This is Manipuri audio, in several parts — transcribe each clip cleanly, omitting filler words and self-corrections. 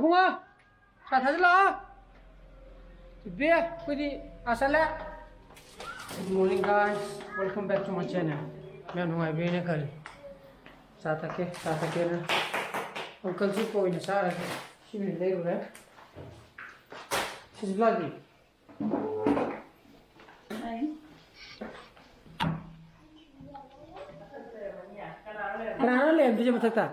Bunga. Sa thadi la. Be kudi asala. Good morning guys. Welcome back to my channel. Main hungai be ne kal. Sa take na. Uncle ji ko ina sa ra. Sini le ro. She's vlogging. Kenapa lem tu je macam tak?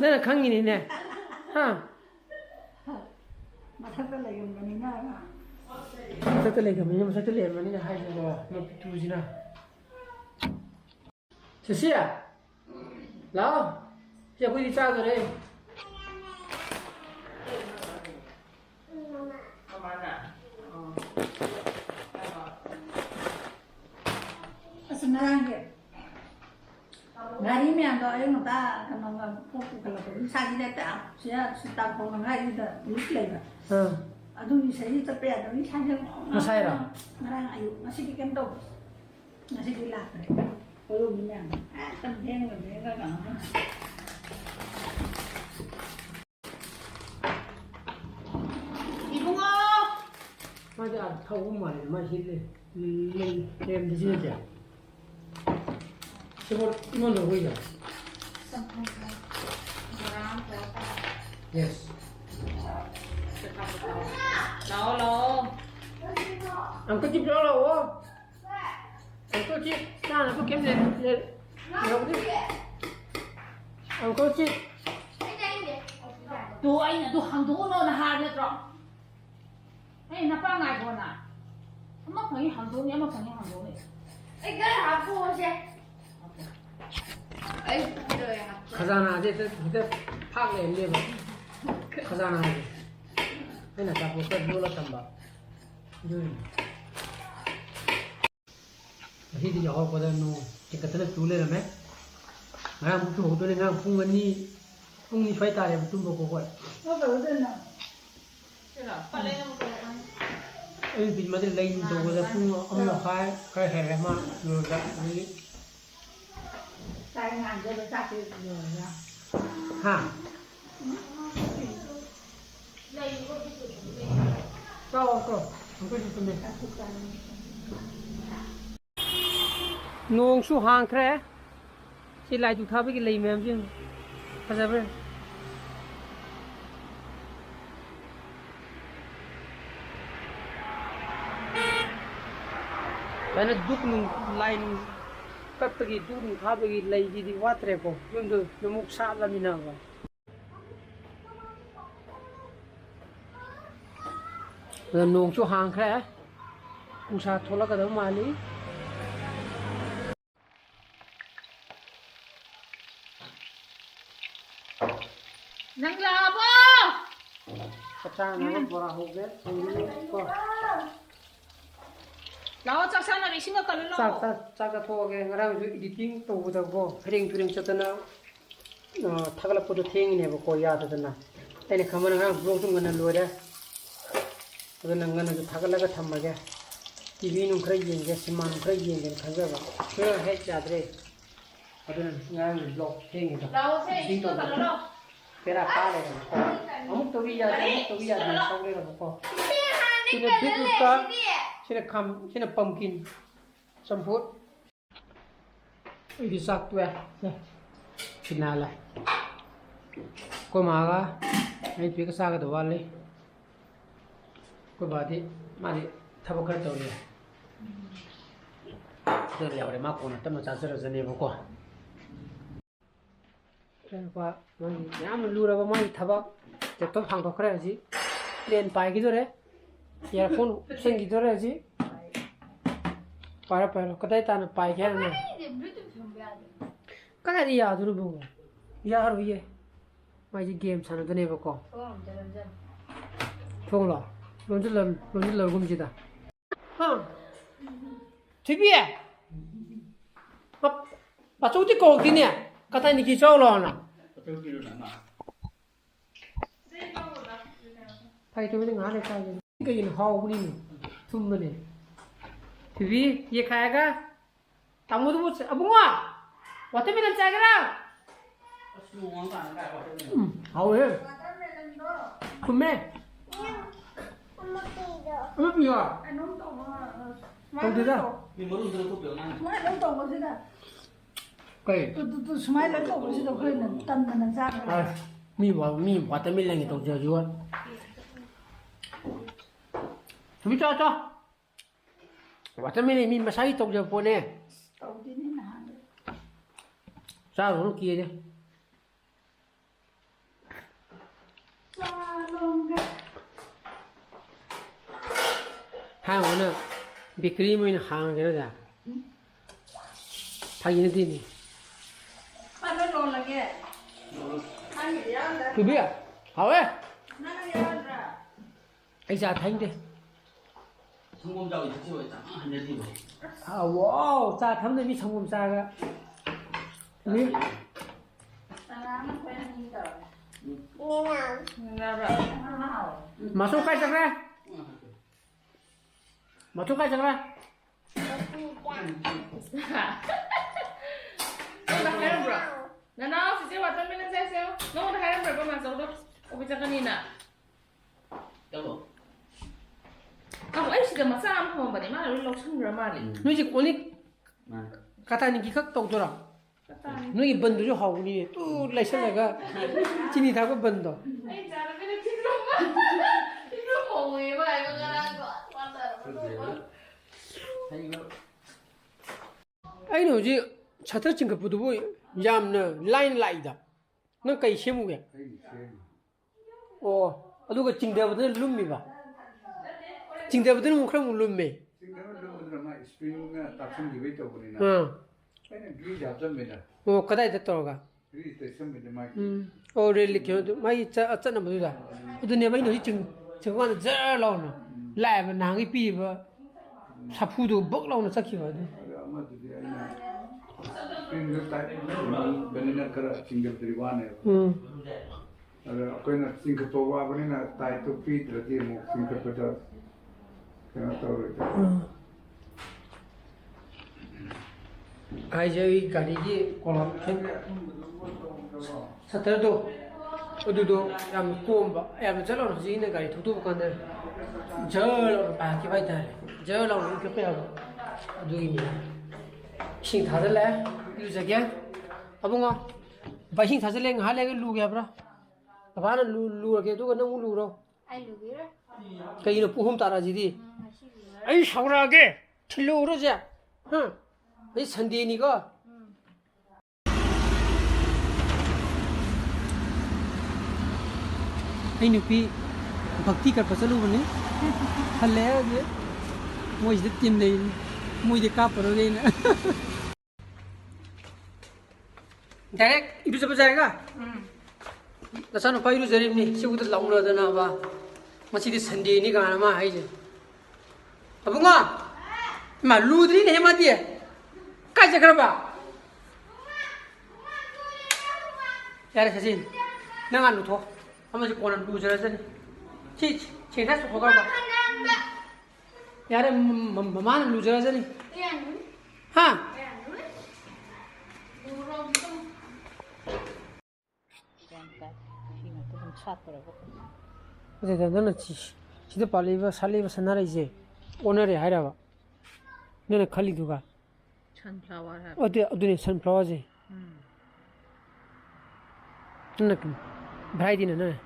Nana kang ini ne, ha? Macam tu lagi mana ni lah? Macam tu lagi mana ni hai je lah, nak tu je lah. Sesia, lau, siapa yang dicari tu ni? Sebenarnya, dari ni ada yang kita kenal pokok kalau tu, sahaja kita, saya setiap orang hari itu lupa lah. Aduh, saya itu tapi ada ni sahaja. Masai lah. Merang ayu, masih dikendong, masih dilapar. Kalau minyak, tempeng mereka kan. Ibu ngok. Macam ada tahu mana, macam ni, lem di sini je. Sebab mana boleh je? Yes. Law. Angkat cip law. Angkat cip, sana tu kem le. Angkat cip. Tu OINA tu hàng tu nó là hàng được rồi. Hey, nó bao ngày rồi nè. Nó phải hàng tu nhé, mà phải hàng tu này. Cái là hạt phô chứ. Khazana je kita phang le le ba. Khazana je. Hai na ta ko ka bola tamba. Jui. Hi di jaw ko da no tikatala tule la me. Ngara mu tu hoto le ngang phung ni phai ta le tum ko ko. Nó phải tên nào? Thế là phải lên một cái. Bin ma de lai to ko da phung am la khai he ma lo da ni. Tại ngàn cho nó chắc thì rồi ra. Ha. Kau. Aku itu ni. Nong su hang kre. Si lai tu thabi ki lai mem jing. Pasal ber. Karena duk nung lain kat pergi duk nung thabi ki lai jadi watre ko. Yung tu numuk sa la minawa. Nong chu hang kre. Usa thola ka dam mali. Nang labo. Kacang na bora ho ge. Ko. Lawa chắc sao là bị sinh cái lo. Sa ka tho ge ngarang ju editing to bu da bo. Ring chatana. Thagala po to thing ne bo ko ya ta na. Tene khamana ngang blog tung ngana lo da. Adana ngana ju thagala ga thamma ge. TV nung khra yeng ge siman khra yeng ge khanja ba. Khra he cha dre. Adana ngang blog thing ge. Lawa sẽ sinh cái lo. Pera pa le ko. Amuk to bi ya ni sau le ko. Sina beetroot ka sina pumpkin. Samput. Ini sak tu Sinala. Ko maga ai pi ka sa ka do wale. Ko ba di ma di thabo kar to le. Tôi leo để mà con tâm nó chán rất là nhiều quá. Cái qua mình nhá mình lưu ra vào máy thabo, để tôi hàng đó cái gì, liền bài cái đó đấy, earphone sinh cái đó đấy gì, para cái đấy ta nó bài cái này. Cái gì à tôi không biết. Ya rồi vậy, mấy cái game sao nó cái này vào con. Không lo, luôn chỉ là cũng chỉ ta. TV à? Bà chú tí cổ tí nè, các thầy nì cháu lo nè. Thầy tôi mới ngã đây khai gì. Cái gì nó hầu đi nè, thum nè. TV, gì khai cả? Tao mua tôi à bung à? What time mình chạy cái nào? Hầu ấy. คุณแม่ไม่มีอ่ะ Anh nóng tổ mà. Không thế đâu. Nhưng mà lúc tôi biểu năng Mai nóng tổ có thế nào? ไก่ Tôi mai nóng tổ có thế nào? Hơi là tân là làm sao? มีหัวแต่ไม่แรงอย่างตรงเจออยู่อ่ะพี่จ้าจ้าว่าแต่ไม่ได้มีมาใช้ตรงเจอพวกนี้ Tổ tí thế nào? จ้าหลวงเกียร์ดิ Cha luôn kìa. ห้างวันน่ะเบเกอรี่มันห้างกันแล้วจ้ะทางยินดีนี่ Ba nó luôn là kìa. Anh nghĩ ra rồi. คือเบี้ยเอาเว้ย Nó nghĩ ra rồi. ไอ้จ่าทั้งดิ 성공자고 있지 왜 안 되지 뭐 อ้าวว้าวจ่าทำได้มีสมบูรณ์จ่ากะนี่ Ta làm nó quen đi rồi. Nào rồi. Nó nào. มาสู้ใกล้จังเลยมาสู้ใกล้จังเลย Nó đã hay lắm rồi. Nó sẽ vào trong bên đây xem. Nó đã hay lắm rồi, mà giống đâu. Ôi chắc cái này nè. 여보 À, ấy chỉ cần mà sao không mà để mà lâu chân rồi mà đi. นี่จิคนนี้ 만 กาตานี่กี่คักตกตัวหรอนี่บันดูจะหาวนี่ตู้ไรเช่นไรก็ที่นี่ทำก็บันต่อ Ấy chả là cái này thích lắm mà. Thích lắm mồm ấy vậy mà cái đang gọi. Quan trọng. 아니 이거 ไอ้หนูจีชัตเตอร์จิงกับปุ๊บปุ๊บยามเนี่ยไล่ไล่ด่ะนั่นไก่เชื่อมุกเนี่ยโอ้อะดูก็จิงเดียวมันลุ่มมีป่ะจิงเดียวมันมุขเราลุ่มไหม 스프링 딱선 기회 또 보내나. อืม 아니 그게 잡점이다. โอ้ก็ได้แต่ตัวก็ 그게 또 선배들 막 โอ้เรื่องเล็กๆไม่จะจะนั่นมาดูด่ะตัวเนี่ยไม่หนูที่จึงว่าจะเจอเราเนาะไล่มันนางไอ้ปีบ่ถ้าพูดดูบกเราเนี่ยสักกี่วัน 아마도 스프링 딱 베네나 그라 싱글들이 와네. อืม 아거나 싱글포 와 보내나 타이토 피드라디 뭐 싱글포다. 그나 또 ไอ้เจ้าอีกการที่กอล์ฟเช่นสตาร์ทดูดูยามกุ้มบ่ยามเจ้าเราจีนการทุกๆกันเนี่ยเจ้าเราปากที่ไปได้เจ้าเราอีกเปล่าดูอีนี่ชิงท่าเสร็จแล้วดูสักอย่างอ่ะบุ้งอ่ะไปชิงท่าเสร็จแล้วหาอะไรก็ลูกแกปะแต่บ้านลูกแกตัวก็นั่งลูกเรา Ai lừa cái đó? ก็ยินปุ่มตาราจีดี Masih lừa. ไอ้ชาวราแกทะลุรู้จักฮะไอ้สันดีนี่ก็ไอ้หนูพี่บักที่กับภาษาลูกนี่ฮัลโหลเนี่ยมวยจะทีมเลยมวยจะกลับไปเลยนะแต่อีรู้จะไปไหนกันแต่ฉันไปรู้จะเรียนนี่ชีวิตหลงเลยนะว่ามาชีวิตสันดีนี่กันมาให้เจ้าบุ้งอ่ะมาลูดนี่เนี่ยมาดีकाय चक्र बा यार सचिन नंगा लुथो हम जे कोन लू जरा जने छी छेटा सो होगा बा यार ममान लू जरा जने हां 어제 너는 지도 빨리 살리고 선나라 이제 오늘에 하라봐 너는 칼리두가 Sunflower ha. 어디 선플라워지 너는 variety 너는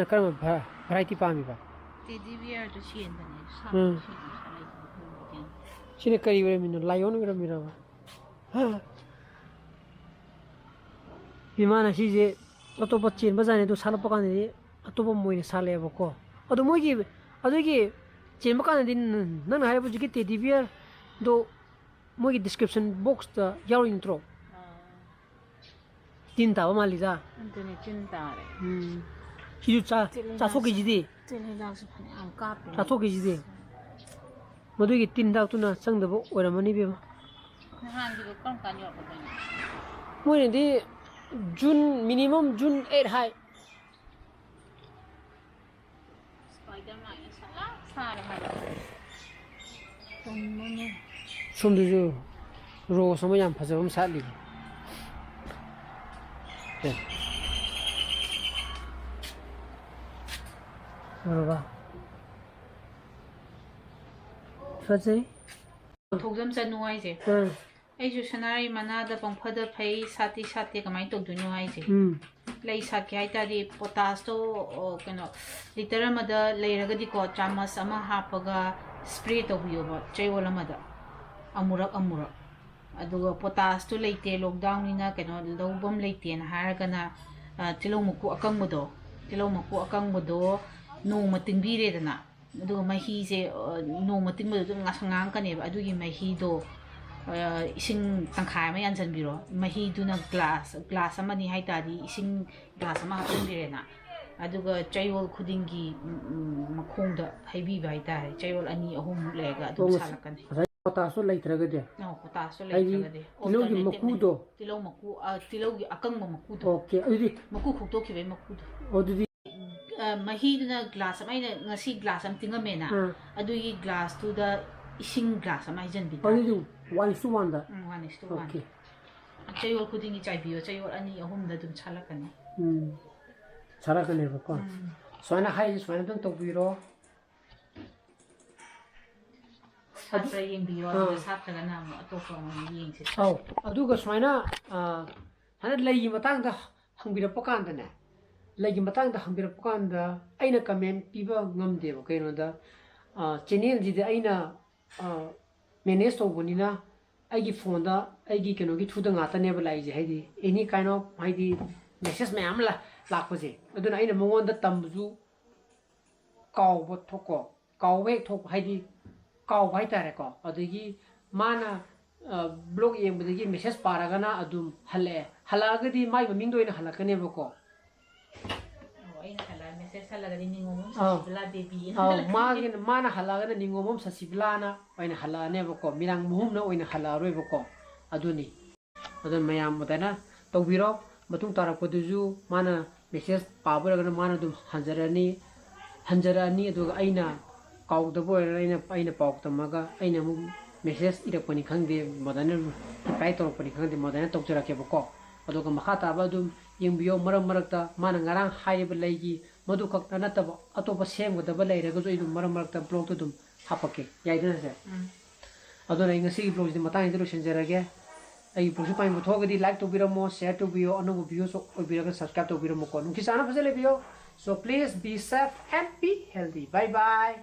그러면 variety पामी बा Teddy bear to see in the nest. 응 시네 करी वे मिनो लायन वे मिरा बा हां 비만 시제 어또 버친 버자네 도 살아 버가네 어또 뭐이 살래 버고 어도 뭐기 어디기 제일 먹가네 너는 하여 보지기 teddy bear 도 뭐기 description box 다 야로 인트로 tinta ba mali za Antony tinta re. hidu cha so ke jidi Tene lang sa phane ang kap. cha so ke jidi madu gi tinda tu na sang da bo ora mani be Han ji ko kon kan yo ko ni. mo ni di june minimum june 8 high Spider-Man sa sa re ha. Kon mo ni. somdu jo ro so mo yam phaja bam sa li 알아봐. 맞지? Thogzam chanu haise. 응. Aisu sanari manada pangphada phai sati sati kamai togdunu haise. Lei sakya haitari potash to kano liter amada leiragadi ko chamas ama hapaga spray togbiyo ba chayol amada amurak aduga potash to leite lockdown nina kano lobam leite na haragana tilaw muku akangmudo noma tingbire dana aduga mahi se noma tingmudo ngasang kaneba adugi mahi do ising tangkai ma yan biro mahi du na glass amani haitari ising glass ama hapinbire na aduga chayol khudingi makhongda haibiba haitare chayol ani ahum lega adu salakani potash leitragadi no potash leitragadi tilogi makudo tilaw maku tilawgi akangma makudo okay adi maku khukto khibe makudo odudi mahi du na glass ama ina ngasi glass am tingamena adugi glass tu da ising glass ama hijan bi odudi 1:1 da 1:1 okay chayol khudingi chaibiyo chayol ani ahum da dum chalakani 잘하겠네 봐. 소나 하이 소나 좀 또비로. 사자 잉비요. 사자가 나무 어떻게 잉지. 아두가 소나 하나 레이 마땅다 항비라 pokand네. 레이 마땅다 항비라 pokanda 아이나 커멘트 피바 ngam데보 그이노다 채널지데 아이나 매니지 토보니나 아이기 폰다 아이기 케노기 투다 nga타네바 라이지 하이디 any kind of 하이디 메시지 매암라 lakpase aduna aina mongonda tamju kawbo thoko kawwe thok haidi kaw bai tare ko adigi mana blog yembudigi message paragana adum halagadi mai ming doina halakane bako aina hala message halagadi ningomum bla baby magin mana halagana ningomum sasiblana aina halane bako mirang-Mahum na oina halaroi bako aduni adun mayam modana tawbiro matung tarakpoduju mana message paburaga mana dum hanjarani aduga aina kawdabo aina pawtamaga aina mu message irakpani khangde modana reply torpani khangde modana tokjarake bako aduga makhata ba dum yengbiyo marakta mana ngarang haiba leigi madu khakta nataba atopa semgadaba leiraga jo idum marakta blog to dum hapake yaidana se aduna ingasi blog di matang idro shenjarage ai pusu pai mo thogadi like to biramo share to bio anu video so obiraga subscribe to biramo ko nunki sana fasale bio so please be safe and be healthy bye bye